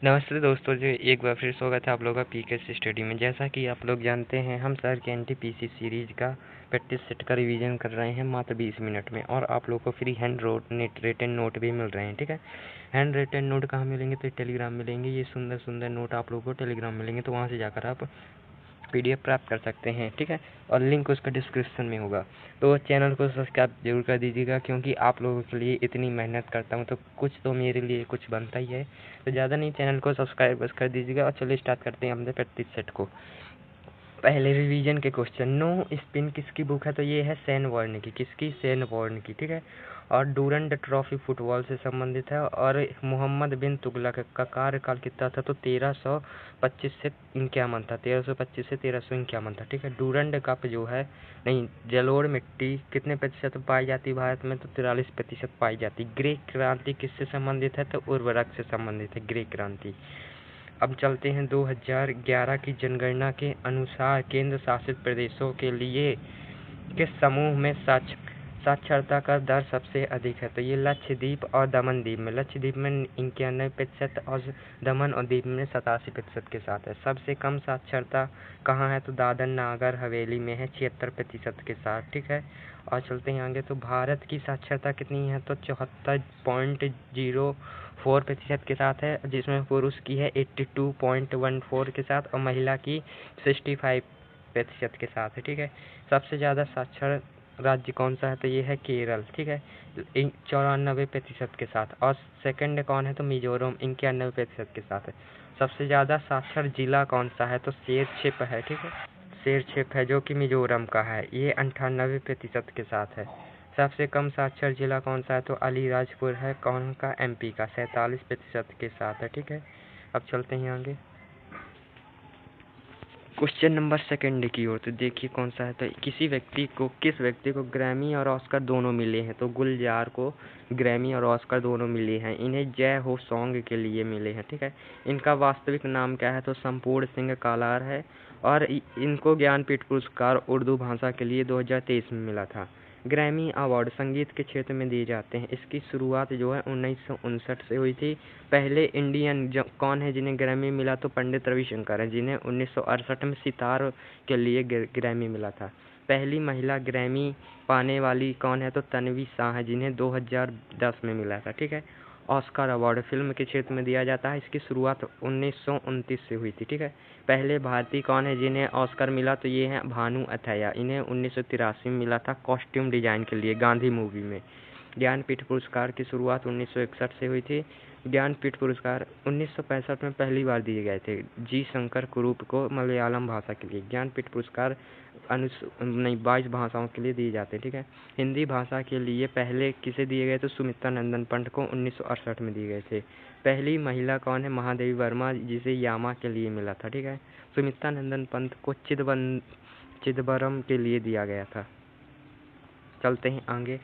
नमस्ते दोस्तों जी, एक बार फिर स्वागत है आप लोगों का पीकेएस स्टडी में। जैसा कि आप लोग जानते हैं, हम सर के एनटीपीसी सीरीज का प्रैक्टिस सेट का रिवीजन कर रहे हैं मात्र 20 मिनट में, और आप लोगों को फ्री हैंड रिटन नोट भी मिल रहे हैं। ठीक है, हैंड रिटन नोट कहाँ मिलेंगे? तो टेलीग्राम मिलेंगे। ये सुंदर सुंदर नोट आप लोगों को टेलीग्राम मिलेंगे, तो वहाँ से जाकर आप पीडीएफ प्राप्त कर सकते हैं। ठीक है, और लिंक उसका डिस्क्रिप्शन में होगा। तो चैनल को सब्सक्राइब जरूर कर दीजिएगा, क्योंकि आप लोगों के लिए इतनी मेहनत करता हूँ तो कुछ तो मेरे लिए कुछ बनता ही है। तो ज़्यादा नहीं, चैनल को सब्सक्राइब बस कर दीजिएगा। और चलिए स्टार्ट करते हैं हमने प्रैक्टिस सेट को। पहले रिवीजन के क्वेश्चन। नो स्पिन किसकी बुक है? तो ये है सेन वॉर्न की। किसकी? सेन वॉर्न की। ठीक है, और डूरंड ट्रॉफी फुटबॉल से संबंधित है। और मोहम्मद बिन तुगलक का कार्यकाल कितना था? तो 1325 से 51 था। 1325 से 1351 था। ठीक है, डूरंड कप जो है, नहीं, जलोढ़ मिट्टी कितने प्रतिशत पाई जाती है भारत में? तो 43% पाई जाती। ग्रे क्रांति किससे संबंधित है? तो उर्वरक से संबंधित है ग्रे क्रांति। अब चलते हैं 2011 की जनगणना के अनुसार केंद्र शासित प्रदेशों के लिए किस समूह में साक्षरता का दर सबसे अधिक है? तो ये लक्षद्वीप और दमन द्वीप में। लक्षद्वीप में 91% और दमन और द्वीप में 87% के साथ है। सबसे कम साक्षरता कहाँ है? तो दादर नागर हवेली में है, 76% के साथ। ठीक है, और चलते हैं आगे। तो भारत की साक्षरता कितनी है? तो 74.04% के साथ है, जिसमें पुरुष की है 82.14 के साथ, और महिला की 65% के साथ है। ठीक है, सबसे ज़्यादा साक्षर राज्य कौन सा है? तो ये है केरल। ठीक है, 94% के साथ। और सेकंड कौन है? तो मिजोरम, 91% के साथ है। सबसे ज़्यादा साक्षर जिला कौन सा है? तो शेरछिप है। ठीक है, शेरछिप है, जो कि मिजोरम का है। ये 98% के साथ है। सबसे कम साक्षर जिला कौन सा है? तो अलीराजपुर है। कौन का? एमपी का, 47% के साथ है। ठीक है, अब चलते हैं आगे क्वेश्चन नंबर सेकंड की ओर। तो देखिए कौन सा है। तो किस व्यक्ति को ग्रैमी और ऑस्कर दोनों मिले हैं? तो गुलजार को ग्रैमी और ऑस्कर दोनों मिले हैं। इन्हें जय हो सॉन्ग के लिए मिले हैं। ठीक है, इनका वास्तविक नाम क्या है? तो संपूर्ण सिंह कालार है। और इनको ज्ञानपीठ पुरस्कार उर्दू भाषा के लिए 2023 में मिला था। ग्रैमी अवार्ड संगीत के क्षेत्र में दिए जाते हैं। इसकी शुरुआत जो है 1959 से हुई थी। पहले इंडियन कौन है जिन्हें ग्रैमी मिला? तो पंडित रविशंकर है, जिन्हें 1968 में सितार के लिए ग्रैमी मिला था। पहली महिला ग्रैमी पाने वाली कौन है? तो तन्वी शाह है, जिन्हें 2010 में मिला था। ठीक है, ऑस्कर अवार्ड फिल्म के क्षेत्र में दिया जाता है। इसकी शुरुआत 1929 से हुई थी। ठीक है, पहले भारतीय कौन है जिन्हें ऑस्कर मिला? तो ये हैं भानु अथैया। इन्हें 1983 में मिला था कॉस्ट्यूम डिजाइन के लिए, गांधी मूवी में। ज्ञानपीठ पुरस्कार की शुरुआत 1961 से हुई थी। ज्ञानपीठ पुरस्कार 1965 में पहली बार दिए गए थे जी शंकर कुरूप को मलयालम भाषा के लिए। ज्ञानपीठ पुरस्कार 22 भाषाओं के लिए दिए जाते हैं। ठीक है, हिंदी भाषा के लिए पहले किसे दिए गए? तो सुमित्रा नंदन पंत को 1968 में दिए गए थे। पहली महिला कौन है? महादेवी वर्मा, जिसे यामा के लिए मिला था। ठीक है, सुमित्रा नंदन पंत को चिदंबरम के लिए दिया गया था। चलते हैं आगे।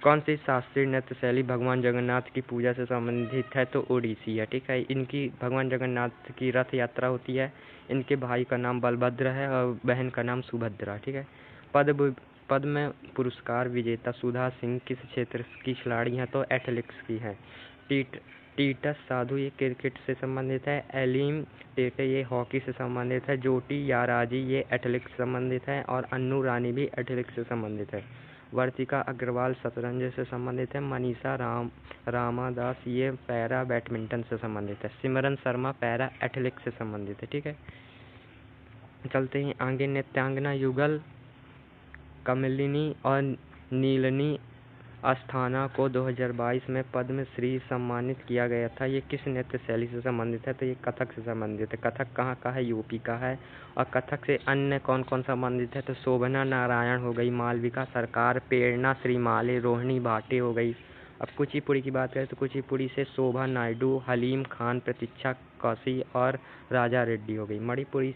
कौन सी शास्त्रीय नृत्य शैली भगवान जगन्नाथ की पूजा से संबंधित है? तो ओडिसी है। ठीक है, इनकी भगवान जगन्नाथ की रथ यात्रा होती है। इनके भाई का नाम बलभद्र है और बहन का नाम सुभद्रा। ठीक है, पद्म पुरस्कार विजेता सुधा सिंह किस क्षेत्र की खिलाड़ी हैं? तो एथलेटिक्स की है। टीटस साधु ये क्रिकेट से संबंधित है। एलिम टेटे ये हॉकी से संबंधित है। ज्योति याराजी ये एथलेटिक्स से संबंधित है। और अन्नू रानी भी एथलेटिक्स से संबंधित है। वर्तिका अग्रवाल शतरंज से संबंधित है। मनीषा रामादास ये पैरा बैडमिंटन से संबंधित है। सिमरन शर्मा पैरा एथलेटिक्स से संबंधित है। ठीक है, चलते हैं आगे। नृत्यांगना युगल कमलिनी और नीलनी अस्थाना को 2022 में पद्म श्री सम्मानित किया गया था। ये किस नृत्य शैली से संबंधित है? तो ये कथक से संबंधित है। कथक कहाँ का है? यूपी का है। और कथक से अन्य कौन कौन संबंधित है? तो शोभना नारायण हो गई, मालविका सरकार, प्रेरणा श्रीमाले, रोहिणी भाटे हो गई। अब कुचिपुड़ी की बात करें तो कुचिपुड़ी से शोभा नायडू, हलीम खान, प्रतीक्षा कौशी और राजा रेड्डी हो गई। मणिपुरी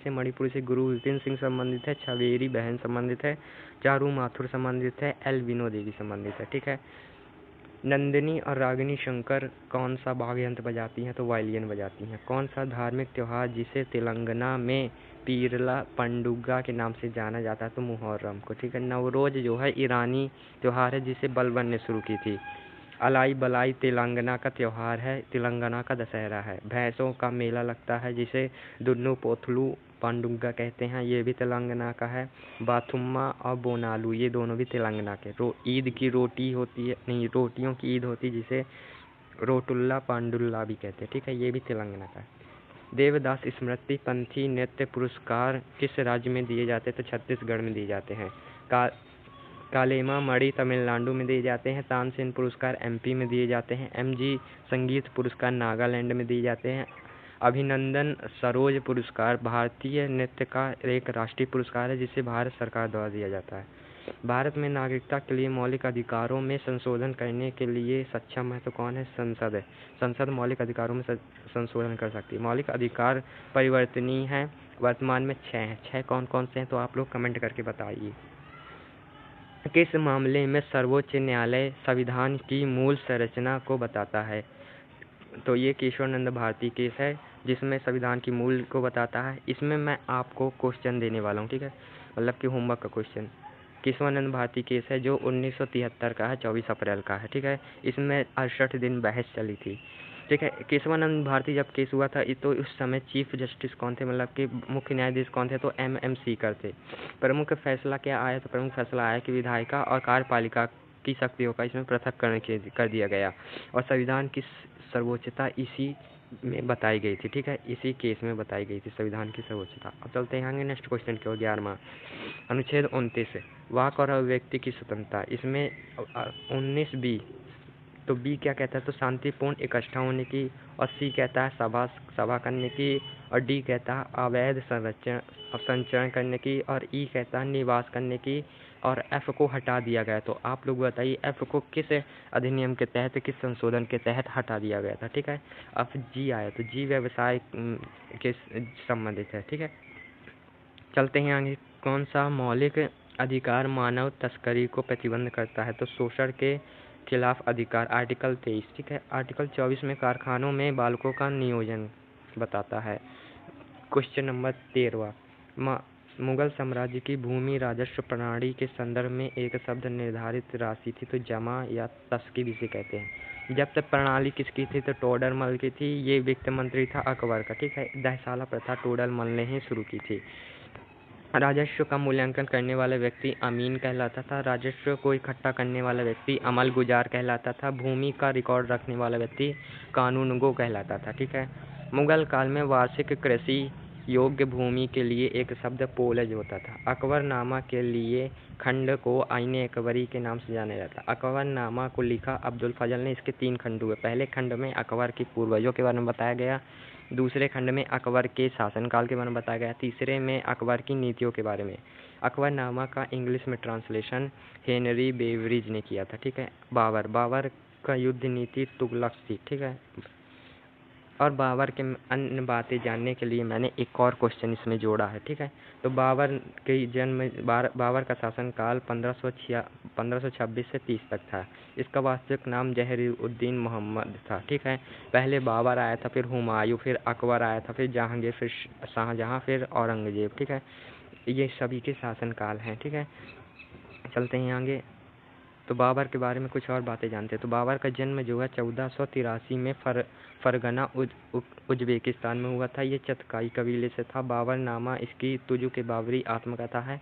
से गुरु विपिन सिंह संबंधित है। छवेरी बहन संबंधित है। चारू माथुर संबंधित है। एल विनो देवी संबंधित है। ठीक है, नंदिनी और रागिनी शंकर कौन सा वाद्य यंत्र बजाती हैं? तो वायलिन बजाती हैं। कौन सा धार्मिक त्यौहार जिसे तेलंगाना में पीरला पंडुगा के नाम से जाना जाता है? तो मुहर्रम को। ठीक है, नवरोज जो है ईरानी त्यौहार है, जिसे बलबन ने शुरू की थी। अलाई बलाई तेलंगाना का त्योहार है, तेलंगाना का दशहरा है। भैंसों का मेला लगता है जिसे दुन्नु पोथलू पांडुगा कहते हैं, ये भी तेलंगाना का है। बाथुम्मा और बोनालू ये दोनों भी तेलंगाना के। ईद की रोटी होती है, नहीं, रोटियों की ईद होती है जिसे रोटुल्ला पांडुल्ला भी कहते हैं, ठीक है, ये भी तेलंगाना का है। देवदास स्मृति पंथी नृत्य पुरस्कार किस राज्य में दिए जाते हैं? तो छत्तीसगढ़ में दिए जाते हैं। कालेमा मणि तमिलनाडु में दिए जाते हैं। तानसेन पुरस्कार एमपी में दिए जाते हैं। एमजी संगीत पुरस्कार नागालैंड में दिए जाते हैं। अभिनंदन सरोज पुरस्कार भारतीय नृत्य का एक राष्ट्रीय पुरस्कार है जिसे भारत सरकार द्वारा दिया जाता है। भारत में नागरिकता के लिए मौलिक अधिकारों में संशोधन करने के लिए सक्षम है तो कौन है? संसद है। संसद मौलिक अधिकारों में संशोधन कर सकती है। मौलिक अधिकार परिवर्तनीय है। वर्तमान में 6 हैं। 6 कौन कौन से हैं तो आप लोग कमेंट करके बताइए। किस मामले में सर्वोच्च न्यायालय संविधान की मूल संरचना को बताता है? तो ये केशवानंद भारती केस है जिसमें संविधान की मूल को बताता है। इसमें मैं आपको क्वेश्चन देने वाला हूँ, ठीक है, मतलब कि होमवर्क का क्वेश्चन। केशवानंद भारती केस है जो 1973 का है, 24 अप्रैल का है, ठीक है। इसमें 68 दिन बहस चली थी, ठीक है। केशवानंद भारती जब केस हुआ था तो उस समय चीफ जस्टिस कौन थे, मतलब कि मुख्य न्यायाधीश कौन थे? तो MM सीकर थे। प्रमुख फैसला क्या आया? तो प्रमुख फैसला आया कि विधायिका और कार्यपालिका की शक्तियों का इसमें पृथक कर दिया गया और संविधान की सर्वोच्चता इसी में बताई गई थी, ठीक है, इसी केस में बताई गई थी संविधान की सर्वोच्चता। अब चलते हैं आगे नेक्स्ट क्वेश्चन की ओर। 11वां अनुच्छेद 29 वाक और अभिव्यक्ति की स्वतंत्रता। इसमें 19B, तो बी क्या कहता है? तो शांतिपूर्ण इकट्ठा होने की, और सी कहता है सभा करने की, और डी कहता है अवैध संचरण करने की, और ई कहता है निवास करने की, और एफ को हटा दिया गया। तो आप लोग बताइए एफ को किस अधिनियम के तहत, किस संशोधन के तहत हटा दिया गया था, ठीक है। अब जी आया, तो जी व्यवसाय के संबंधित है, ठीक है। चलते हैं आगे। कौन सा मौलिक अधिकार मानव तस्करी को प्रतिबंध करता है? तो शोषण के खिलाफ अधिकार, आर्टिकल 23, ठीक है। आर्टिकल 24 में कारखानों में बालकों का नियोजन बताता है। क्वेश्चन नंबर 13वां मुगल साम्राज्य की भूमि राजस्व प्रणाली के संदर्भ में एक शब्द निर्धारित राशि थी, तो जमा या तस्की जिसे कहते हैं। जब तक प्रणाली किसकी थी? तो टोडरमल की थी। ये वित्त मंत्री था अकबर का, ठीक है। 10 साल प्रथा टोडरमल ने ही शुरू की थी। राजस्व का मूल्यांकन करने वाला व्यक्ति अमीन कहलाता था। राजस्व को इकट्ठा करने वाला व्यक्ति अमल गुजार कहलाता था। भूमि का रिकॉर्ड रखने वाला व्यक्ति कानूनगो कहलाता था, ठीक है। मुगल काल में वार्षिक कृषि योग्य भूमि के लिए एक शब्द पोलज होता था। अकबरनामा के लिए खंड को आईने अकबरी के नाम से जाना जाता। अकबरनामा को लिखा अब्दुल फजल ने। इसके 3 खंड हुए। पहले खंड में अकबर के पूर्वजों के बारे में बताया गया, दूसरे खंड में अकबर के शासनकाल के बारे में बताया गया, तीसरे में अकबर की नीतियों के बारे में। अकबरनामा का इंग्लिश में ट्रांसलेशन हेनरी बेवरिज ने किया था, ठीक है। बाबर का युद्ध नीति तुगलक थी, ठीक है। और बाबर के अन्य बातें जानने के लिए मैंने एक और क्वेश्चन इसमें जोड़ा है, ठीक है। तो बाबर का शासनकाल 1526 से 30 तक था। इसका वास्तविक नाम जहीरुद्दीन मोहम्मद था, ठीक है। पहले बाबर आया था, फिर हुमायूं, फिर अकबर आया था, फिर जहांगीर, फिर शाहजहां, फिर औरंगजेब, ठीक है। ये सभी के शासनकाल हैं, ठीक है। चलते हैं आगे। तो बाबर के बारे में कुछ और बातें जानते हैं। तो बाबर का जन्म जो है 1483 में फरगना उज्बेकिस्तान में हुआ था। ये चतकाई कबीले से था। बाबरनामा इसकी तुजु के बाबरी आत्मकथा है।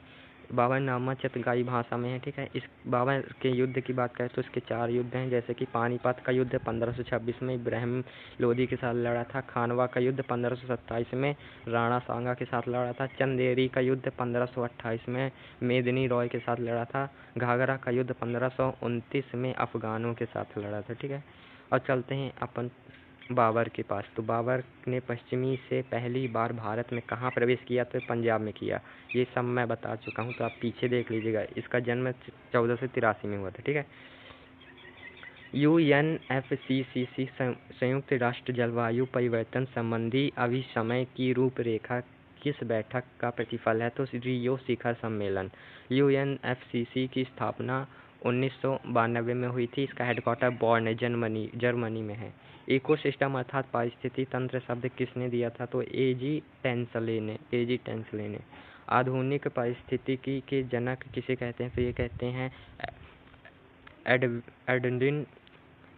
बाबरनामा चतकाई भाषा में है, ठीक है। इस बाबर के युद्ध की बात करें तो इसके 4 युद्ध हैं, जैसे कि पानीपत का युद्ध 1526 में इब्राहिम लोदी के साथ लड़ा था। खानवा का युद्ध 1527 में राणा सांगा के साथ लड़ा था। चंदेरी का युद्ध 1528 में मेदिनी रॉय के साथ लड़ा था। घाघरा का युद्ध 1529 में अफगानों के साथ लड़ा था, ठीक है। और चलते हैं अपन बाबर के पास। तो बाबर ने पश्चिमी से पहली बार भारत में कहाँ प्रवेश किया? तो पंजाब में किया। ये सब मैं बता चुका हूँ, तो आप पीछे देख लीजिएगा। इसका जन्म 1483 में हुआ था, ठीक है। UNFCCC संयुक्त राष्ट्र जलवायु परिवर्तन संबंधी अभिसमय की रूपरेखा किस बैठक का प्रतिफल है? तो रियो शिखर सम्मेलन। UNFCCC की स्थापना 1992 में हुई थी। इसका हेडक्वार्टर बॉर्न जर्मनी में है। इकोसिस्टम अर्थात पारिस्थितिकी तंत्र शब्द किसने दिया था? तो एजी टेंसले ने। आधुनिक पारिस्थितिकी के जनक किसे कहते हैं? तो ये कहते हैं एडविन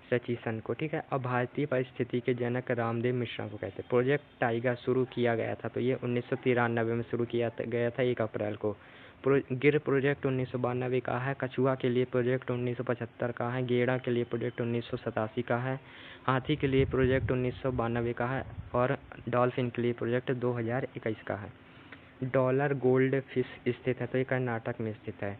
सचिसन को, ठीक है। अब भारतीय परिस्थिति के जनक रामदेव मिश्रा को कहते हैं। प्रोजेक्ट टाइगर शुरू किया गया था तो ये 1993 में शुरू किया गया था 1 अप्रैल को। गिर प्रोजेक्ट 1992 का है। कछुआ के लिए प्रोजेक्ट 1975 का है। गेड़ा के लिए प्रोजेक्ट 1987 का है। हाथी के लिए प्रोजेक्ट 1992 का है और डॉल्फिन के लिए प्रोजेक्ट 2021 का है। डॉलर गोल्ड फिश स्थित है तो ये कर्नाटक में स्थित है।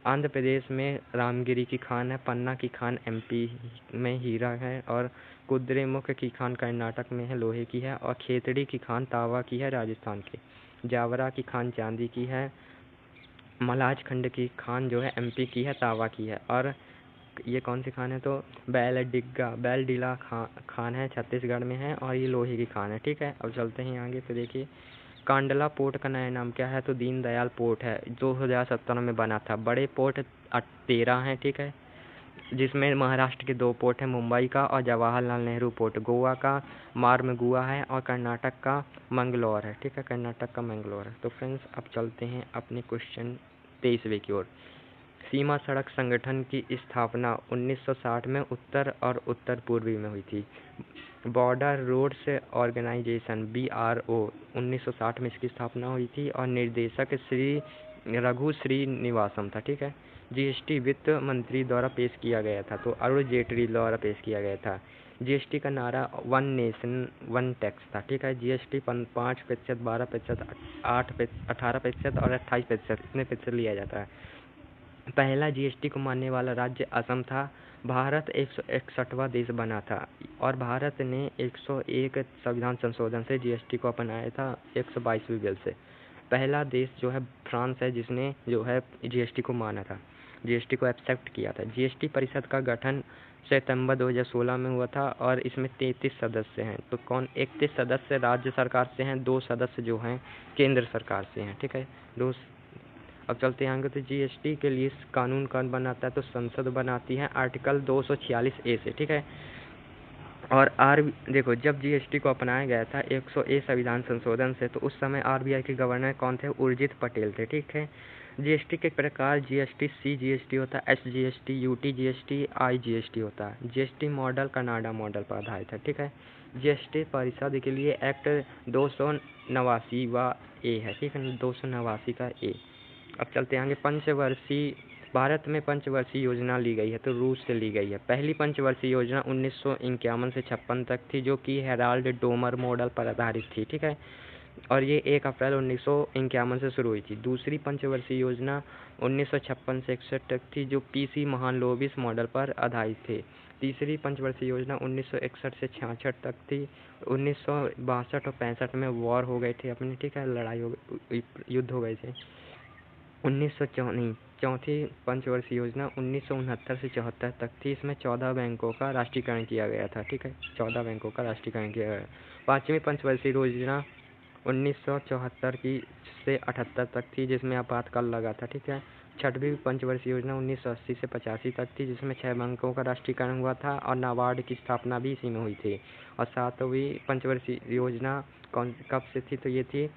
आंध्र प्रदेश में रामगिरी की खान है। पन्ना की खान एमपी में हीरा है और कुद्रेमुख की खान कर्नाटक में है, लोहे की है। और खेतड़ी की खान तावा की है, राजस्थान की। जावरा की खान चांदी की है। मलाज खंड की खान जो है एमपी की है, तावा की है। और ये कौन सी खान है तो बैलडीला खान है, छत्तीसगढ़ में है और ये लोहे की खान है, ठीक है। अब चलते हैं आगे। तो देखिए कांडला पोर्ट का नया नाम क्या है तो दीनदयाल पोर्ट है, 2017 में बना था। बड़े पोर्ट 13 हैं, ठीक है, जिसमें महाराष्ट्र के 2 पोर्ट हैं, मुंबई का और जवाहरलाल नेहरू पोर्ट। गोवा का मार्मगुआ है और कर्नाटक का मंगलौर है, ठीक है, कर्नाटक का मंगलौर है। तो फ्रेंड्स अब चलते हैं अपने क्वेश्चन 23वें की ओर। सीमा सड़क संगठन की स्थापना 1960 में उत्तर और उत्तर पूर्वी में हुई थी। बॉर्डर रोड्स ऑर्गेनाइजेशन BRO 1960 में इसकी स्थापना हुई थी और निर्देशक रघु श्रीनिवासम था, ठीक है। जीएसटी वित्त मंत्री द्वारा पेश किया गया था तो अरुण जेटली द्वारा पेश किया गया था। जीएसटी का नारा 1 नेशन 1 टैक्स था, ठीक है। जीएसटी 5%, 12%, 18% और 28% इतने प्रतिशत लिया जाता है। पहला जीएसटी को मानने वाला राज्य असम था। भारत 161वां देश बना था और भारत ने 101 संविधान संशोधन से जीएसटी को अपनाया था 122वीं बिल से। पहला देश जो है फ्रांस है, जिसने जो है जीएसटी को माना था, जीएसटी को एक्सेप्ट किया था। जीएसटी परिषद का गठन सितंबर 2016 में हुआ था और इसमें 33 सदस्य हैं। तो 31 सदस्य राज्य सरकार से हैं, 2 सदस्य जो हैं केंद्र सरकार से हैं, ठीक है। अब चलते हैं आगे। तो जीएसटी के लिए कानून कौन बनाता है तो संसद बनाती है, आर्टिकल 246A से, ठीक है। और देखो जब जीएसटी को अपनाया गया था 100A संविधान संशोधन से, तो उस समय आरबीआई के गवर्नर कौन थे, उर्जित पटेल थे, ठीक है। जीएसटी के प्रकार जीएसटी CGST होता है, SGST, UT GST, IGST होता है। जीएसटी मॉडल कनाडा मॉडल पर आधारित है, ठीक है। जीएसटी परिषद के लिए एक्ट 289A है, ठीक है, 289 का A। अब चलते हैं आगे। पंचवर्षीय भारत में पंचवर्षीय योजना ली गई है तो रूस से ली गई है। पहली पंचवर्षीय योजना 1951 से 56 तक थी, जो कि हेराल्ड डोमर मॉडल पर आधारित थी, ठीक है। और ये 1 अप्रैल 1951 से शुरू हुई थी। दूसरी पंचवर्षीय योजना 1956 से 61 तक थी, जो PC महालनोबिस मॉडल पर आधारित थी। तीसरी पंचवर्षीय योजना 1961 से 66 तक थी। 1962 और 65 में वॉर हो गए थे अपने, ठीक है, लड़ाई हो गई, युद्ध हो गए थे। चौथी पंचवर्षीय योजना 1969 से 74 तक थी। इसमें 14 बैंकों का राष्ट्रीयकरण किया गया था, ठीक है, 14 बैंकों का राष्ट्रीयकरण किया गया। पाँचवीं पंचवर्षीय योजना 1974 की से 78 तक थी, जिसमें आपातकाल लगा था, ठीक है। छठवीं पंचवर्षीय योजना 1980 से 85 तक थी, जिसमें 6 बैंकों का राष्ट्रीयकरण हुआ था और नाबार्ड की स्थापना भी इसी में हुई थी। और सातवीं पंचवर्षीय योजना कब से थी तो ये थी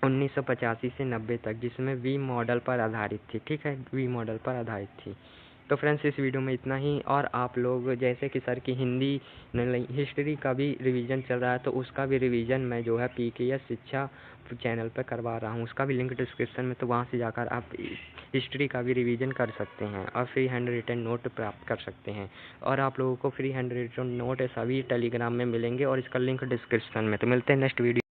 1985 से 90 तक, जिसमें वी मॉडल पर आधारित थी, ठीक है, वी मॉडल पर आधारित थी। तो फ्रेंड्स इस वीडियो में इतना ही। और आप लोग जैसे कि सर की हिस्ट्री का भी रिवीजन चल रहा है, तो उसका भी रिवीजन मैं जो है PKS शिक्षा चैनल पर करवा रहा हूँ, उसका भी लिंक डिस्क्रिप्शन में, तो वहाँ से जाकर आप हिस्ट्री का भी रिवीजन कर सकते हैं और फ्री हैंड रिटन नोट प्राप्त कर सकते हैं। और आप लोगों को फ्री हैंड रिटन नोट सभी टेलीग्राम में मिलेंगे और इसका लिंक डिस्क्रिप्शन में। तो मिलते हैं नेक्स्ट वीडियो।